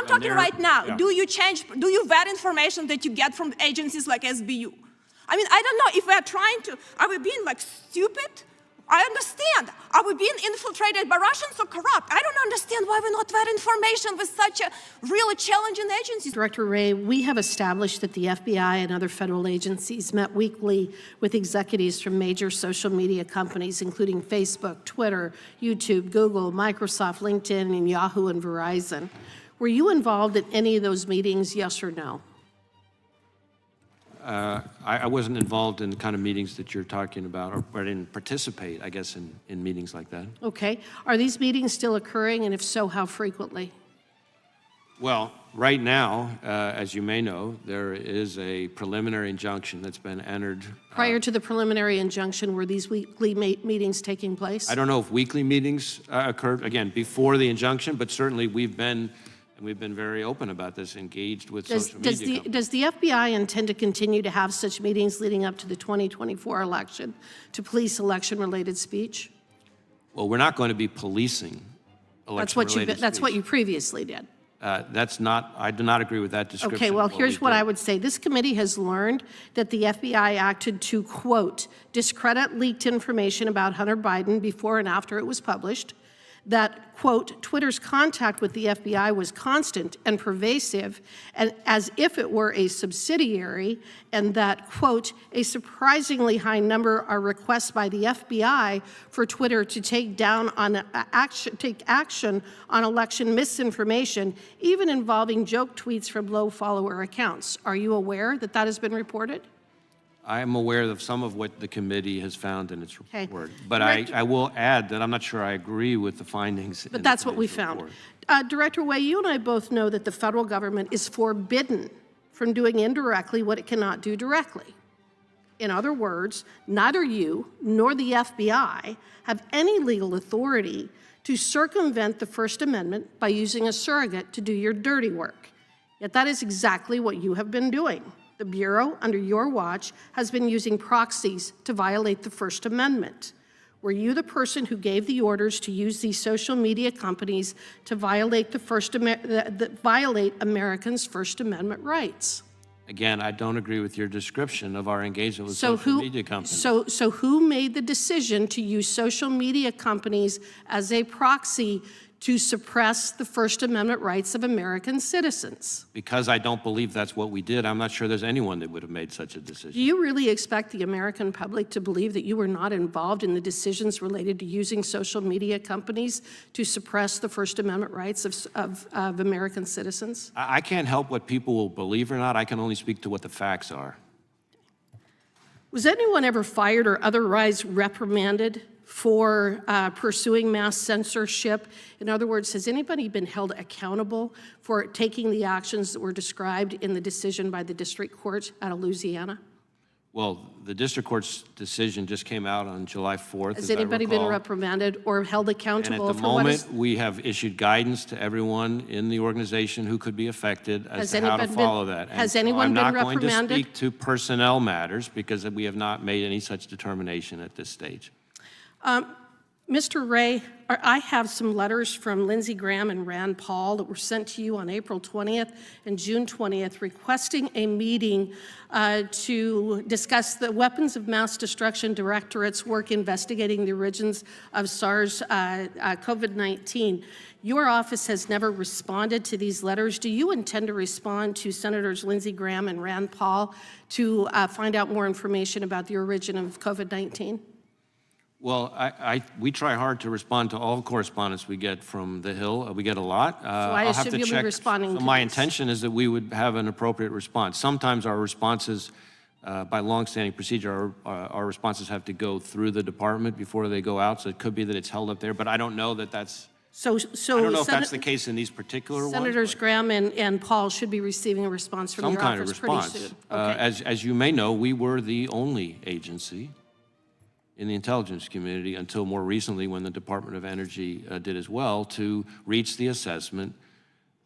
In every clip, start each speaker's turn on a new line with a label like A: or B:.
A: I'm talking right now. Yeah. Do you vet information that you get from agencies like SBU? I mean, I don't know if we're trying to, are we being like stupid? I understand. Are we being infiltrated by Russians or corrupt? I don't understand why we not vet information with such a really challenging agencies.
B: Director Wray, we have established that the FBI and other federal agencies met weekly with executives from major social media companies, including Facebook, Twitter, YouTube, Google, Microsoft, LinkedIn, and Yahoo and Verizon. Were you involved in any of those meetings, yes or no?
C: I wasn't involved in the kind of meetings that you're talking about, or I didn't participate, I guess, in meetings like that.
B: Okay. Are these meetings still occurring, and if so, how frequently?
C: Well, right now, as you may know, there is a preliminary injunction that's been entered.
B: Prior to the preliminary injunction, were these weekly meetings taking place?
C: I don't know if weekly meetings occurred, again, before the injunction, but certainly we've been very open about this, engaged with social media companies.
B: Does the FBI intend to continue to have such meetings leading up to the 2024 election to police election-related speech?
C: Well, we're not going to be policing election-related speech.
B: That's what you previously did.
C: I do not agree with that description.
B: Okay, well, here's what I would say. This committee has learned that the FBI acted to, quote, discredit leaked information about Hunter Biden before and after it was published, that, quote, Twitter's contact with the FBI was constant and pervasive, and as if it were a subsidiary, and that, quote, a surprisingly high number are requests by the FBI for Twitter to take action on election misinformation, even involving joke tweets from low follower accounts. Are you aware that that has been reported?
C: I am aware of some of what the committee has found in its report, but I will add that I'm not sure I agree with the findings.
B: But that's what we found. Director Wray, you and I both know that the federal government is forbidden from doing indirectly what it cannot do directly. In other words, neither you nor the FBI have any legal authority to circumvent the First Amendment by using a surrogate to do your dirty work. Yet that is exactly what you have been doing. The Bureau, under your watch, has been using proxies to violate the First Amendment. Were you the person who gave the orders to use these social media companies to violate violate Americans' First Amendment rights?
C: Again, I don't agree with your description of our engagement with social media companies.
B: So who made the decision to use social media companies as a proxy to suppress the First Amendment rights of American citizens?
C: Because I don't believe that's what we did. I'm not sure there's anyone that would have made such a decision.
B: Do you really expect the American public to believe that you were not involved in the decisions related to using social media companies to suppress the First Amendment rights of American citizens?
C: I can't help what people will believe or not. I can only speak to what the facts are.
B: Was anyone ever fired or otherwise reprimanded for pursuing mass censorship? In other words, has anybody been held accountable for taking the actions that were described in the decision by the district court out of Louisiana?
C: Well, the district court's decision just came out on July 4th.
B: Has anybody been reprimanded or held accountable?
C: And at the moment, we have issued guidance to everyone in the organization who could be affected as to how to follow that.
B: Has anyone been reprimanded?
C: I'm not going to speak to personnel matters because we have not made any such determination at this stage.
B: Mr. Wray, I have some letters from Lindsey Graham and Rand Paul that were sent to you on April 20th and June 20th requesting a meeting to discuss the Weapons of Mass Destruction Directorate's work investigating the origins of SARS COVID-19. Your office has never responded to these letters. Do you intend to respond to Senators Lindsey Graham and Rand Paul to find out more information about the origin of COVID-19?
C: Well, we try hard to respond to all correspondence we get from the Hill. We get a lot.
B: So I assume you'll be responding to
C: my intention is that we would have an appropriate response. Sometimes our responses, by longstanding procedure, our responses have to go through the department before they go out, so it could be that it's held up there, but I don't know that that's... I don't know if that's the case in these particular ones.
B: Senators Graham and Paul should be receiving a response from your office pretty soon. Okay.
C: As you may know, we were the only agency in the intelligence community until more recently when the Department of Energy did as well to reach the assessment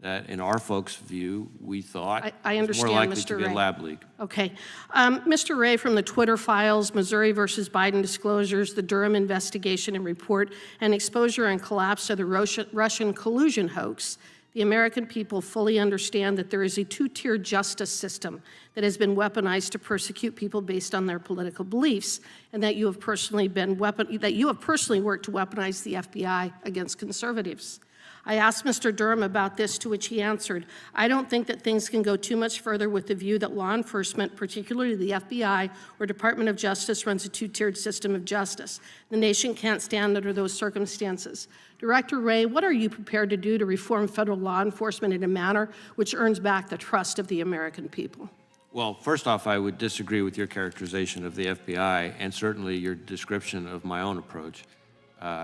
C: that in our folks' view, we thought it was more likely to be a lab leak.
B: Okay. Mr. Wray, from the Twitter files, Missouri versus Biden disclosures, the Durham investigation and report, and exposure and collapse of the Russian collusion hoax, The American people fully understand that there is a two-tier justice system that has been weaponized to persecute people based on their political beliefs, and that you have personally worked to weaponize the FBI against conservatives. I asked Mr. Durham about this, to which he answered, "I don't think that things can go too much further with the view that law enforcement, particularly the FBI or Department of Justice, runs a two-tiered system of justice. The nation can't stand under those circumstances." Director Wray, what are you prepared to do to reform federal law enforcement in a manner which earns back the trust of the American people?
C: Well, first off, I would disagree with your characterization of the FBI and certainly your description of my own approach.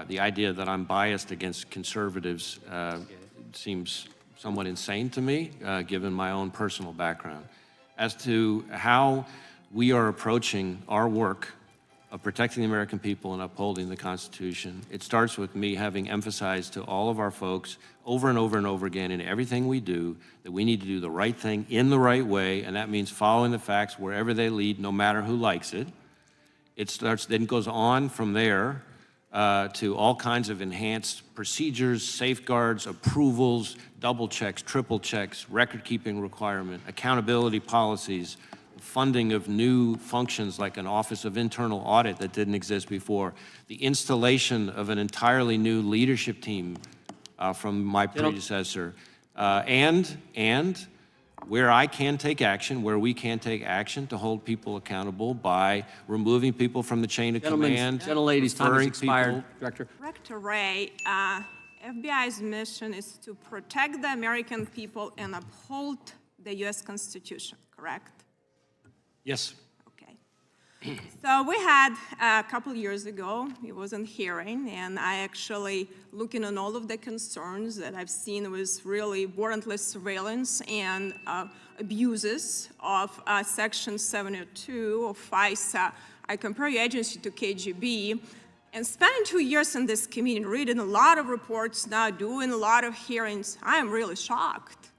C: The idea that I'm biased against conservatives seems somewhat insane to me, given my own personal background. As to how we are approaching our work of protecting the American people and upholding the Constitution, it starts with me having emphasized to all of our folks over and over and over again in everything we do that we need to do the right thing in the right way, and that means following the facts wherever they lead, no matter who likes it. It starts, then goes on from there to all kinds of enhanced procedures, safeguards, approvals, double checks, triple checks, record-keeping requirement, accountability policies, funding of new functions like an Office of Internal Audit that didn't exist before, the installation of an entirely new leadership team from my predecessor, and where I can take action, where we can take action to hold people accountable by removing people from the chain of command.
D: Gentlelady's time has expired,
C: people.
D: Director.
A: Director Wray, FBI's mission is to protect the American people and uphold the U.S. Constitution, correct?
C: Yes.
A: Okay. So we had a couple years ago, it was a hearing, and I actually, looking on all of the concerns that I've seen was really warrantless surveillance and abuses of Section 702 of FISA. I compare your agency to KGB, and spending 2 years in this committee, reading a lot of reports now, doing a lot of hearings, I am really shocked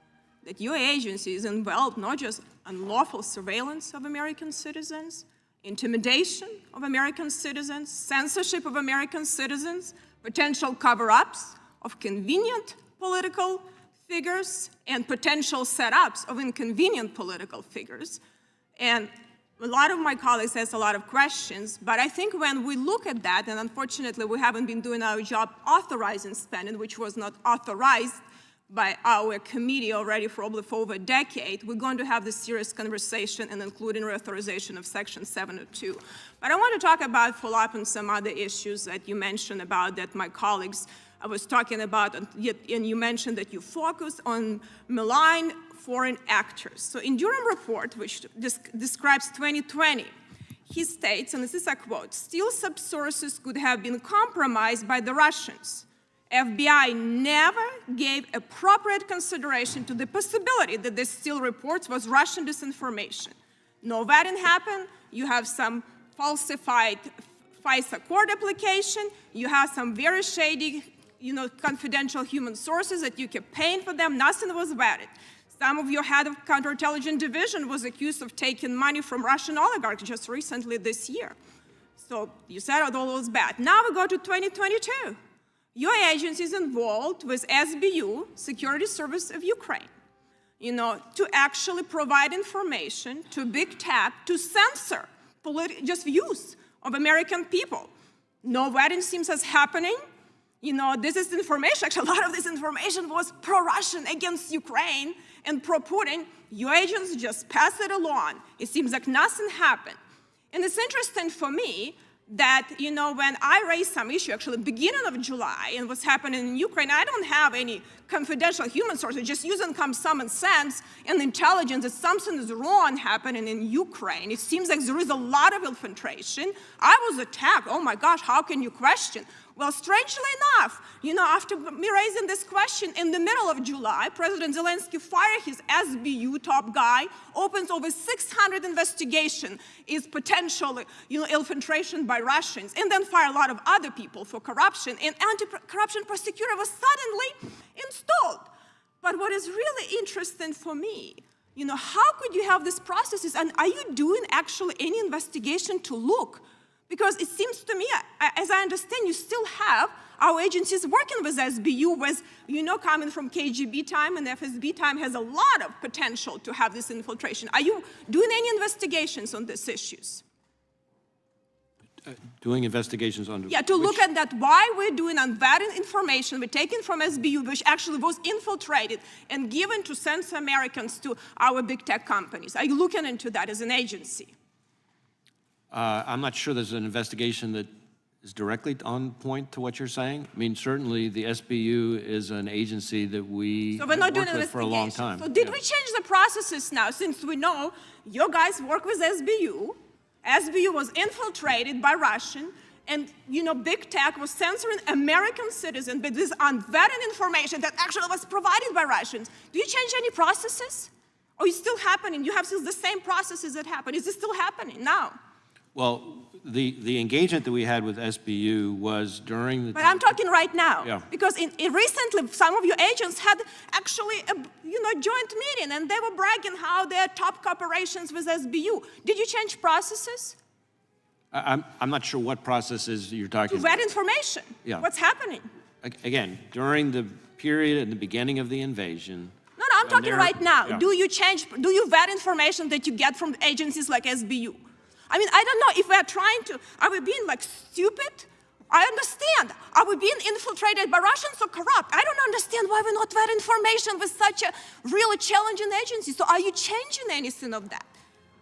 A: that your agency is involved not just unlawful surveillance of American citizens, intimidation of American citizens, censorship of American citizens, potential cover-ups of convenient political figures, and potential setups of inconvenient political figures. And a lot of my colleagues asked a lot of questions, but I think when we look at that, and unfortunately we haven't been doing our job authorizing spending, which was not authorized by our committee already for over a decade, we're going to have this serious conversation and including reauthorization of Section 702. But I want to talk about, follow up on some other issues that you mentioned about that my colleagues I was talking about, and you mentioned that you focus on malign foreign actors. So in Durham report, which describes 2020, he states, and this is a quote, "Steele subsources could have been compromised by the Russians. FBI never gave appropriate consideration to the possibility that the Steele reports was Russian disinformation. No vetting happened. You have some falsified FISA court application. You have some very shady, confidential human sources that you kept paying for them. Nothing was vetted. Some of your head of counterintelligence division was accused of taking money from Russian oligarchs just recently this year. So you said all was bad. Now we go to 2022. Your agency is involved with SBU, Security Service of Ukraine, to actually provide information to big tech to censor just views of American people. No vetting seems as happening. This is information, actually a lot of this information was pro-Russian against Ukraine and pro-Putin. Your agents just pass it along. It seems like nothing happened. And it's interesting for me that, when I raised some issue, actually beginning of July, and what's happening in Ukraine, I don't have any confidential human sources, just using common sense and intelligence that something is wrong happening in Ukraine. It seems like there is a lot of infiltration. I was attacked. Oh my gosh, how can you question? Well, strangely enough, after me raising this question in the middle of July, President Zelensky fired his SBU top guy, opens over 600 investigations, is potential, infiltration by Russians, and then fire a lot of other people for corruption, and anti-corruption prosecutor was suddenly installed. But what is really interesting for me, how could you have these processes, and are you doing actually any investigation to look? Because it seems to me, as I understand, you still have our agencies working with SBU, with, coming from KGB time and FSB time has a lot of potential to have this infiltration. Are you doing any investigations on these issues?
C: Doing investigations on...
A: Yeah, to look at that, why we're doing unvetted information we're taking from SBU, which actually was infiltrated and given to censor Americans to our big tech companies. Are you looking into that as an agency?
C: I'm not sure there's an investigation that is directly on point to what you're saying. I mean, certainly the SBU is an agency that we
A: So we're not doing
C: worked with for a long time.
A: So did we change the processes now, since we know your guys work with SBU? SBU was infiltrated by Russian, and big tech was censoring American citizens with this unvetted information that actually was provided by Russians. Do you change any processes? Or is it still happening? You have still the same processes that happen. Is it still happening now?
C: Well, the engagement that we had with SBU was during the...
A: But I'm talking right now.
C: Yeah.
A: Because recently, some of your agents had actually a joint meeting, and they were bragging how they're top cooperations with SBU. Did you change processes?
C: I'm not sure what processes you're talking
A: To
C: about.
A: vet information.
C: Yeah.
A: What's happening?
C: Again, during the period at the beginning of the invasion...
A: No, I'm talking right now.
C: Yeah.
A: Do you vet information that you get from agencies like SBU? I mean, I don't know if we're trying to, are we being stupid? I understand. Are we being infiltrated by Russians or corrupt? I don't understand why we're not vet information with such a really challenging agency. So are you changing anything of that?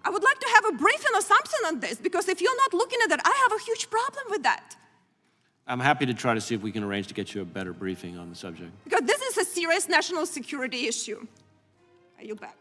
A: I would like to have a briefing or something on this, because if you're not looking at that, I have a huge problem with that.
C: I'm happy to try to see if we can arrange to get you a better briefing on the subject.
A: Because this is a serious national security issue. Are you back?